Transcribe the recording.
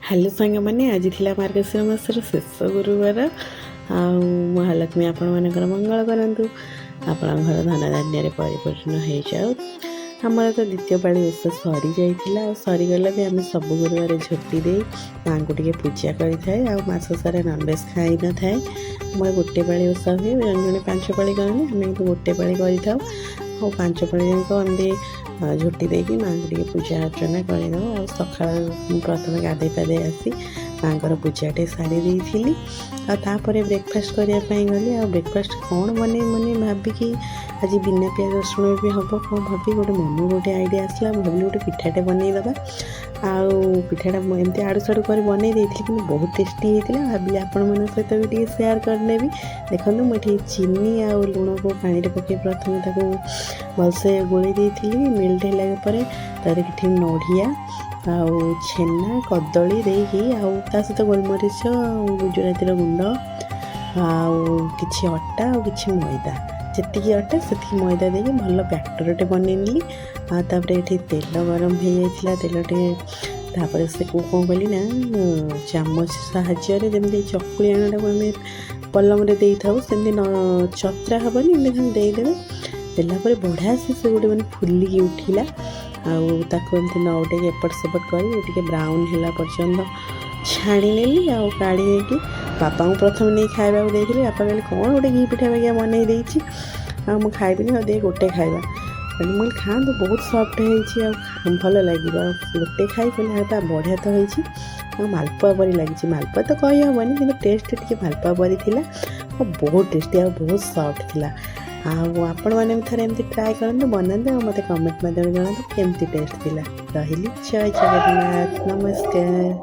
Hello सांग मैंने आज थी मार्गशीर मासर शेष गुरुवार महालक्ष्मी आपण मानकर मंगल करूँ आपण घर धन धान्य परिपूर्ण हो जाऊ। आमर तो द्वितीय पाड़ी ओषा सरी जाइला सरीगला भी आम सब गुरुवार झोटी दे माँ को टे पूजा करें आस सारा नॉनवेज खाई न थाए। आम गोटे पाड़ी ओषा हुए जन जन 5 पाड़ी करनी आम गोटे पाड़ी कर 5 पाड़ी जाक एमती झोटी देकी माँ को टे पूजा अर्चना करद सका प्रथम गाधे पाधे आसी माँ को पूजाटे सारी देती आपर ब्रेकफास्ट करने गली आ ब्रेकफास्ट कौन बन मन भाविकी आज बिना प्याज रसुण भी हम कौन भावी गोटे मन गोटे आइडिया आसला भाविली गोटे पिठाटे बनईदबा पिठाटा एमती आड़ू साड़ू कर बनई कि बहुत टेस्टी होता भाविली आपण मन सहित भी टे सेयार करनेबी। देखो मुझे चीनी आ लुण को पानी पकई प्रथम भलसे गोली देती मेल्ट होगा तार कि नड़िया आउ छेना कदली देकी ता सहित गोलमरीच गुजराती गुंड आउ कि अटा और कि मैदा जी अटा से मैदा देकी भल बैटरटे बनईनी ये तेल गरम हो जाता तेलटे से कौन कली ना चामच साहाय्य जमी चकुली आणाटा को आम पलम दे था सेमती चतरा हेनी एमती देदेवे देलापर बढ़िया से गोटे मैंने फुलिकी उठिला आमती नौटे एपट सेपट कर ब्राउन है पर्यंत छाणी नेली काढ़ी कि बापा को प्रथम नहीं खावा देखिए बापा कहले कौन गोटे घी पिठा बागिया बनई देछि मुझे खाइबी दे गोटे खाइबा मुझे खाँतु बहुत सफ्ट हो भल लगे गोटे खाई कहले बढ़िया तो होती मालपुआ परी लगी मालपुआ तो कही हेनी कि टेस्ट टी मालपुआ परी थी बहुत टेस्टी आ बहुत सफ्ट थी आपण मैंने थे एमती ट्राए करूँ बनाते मत कमेंट मध्यम जनातु केमती टेस्ट थी रही जय जगन्नाथ नमस्कार।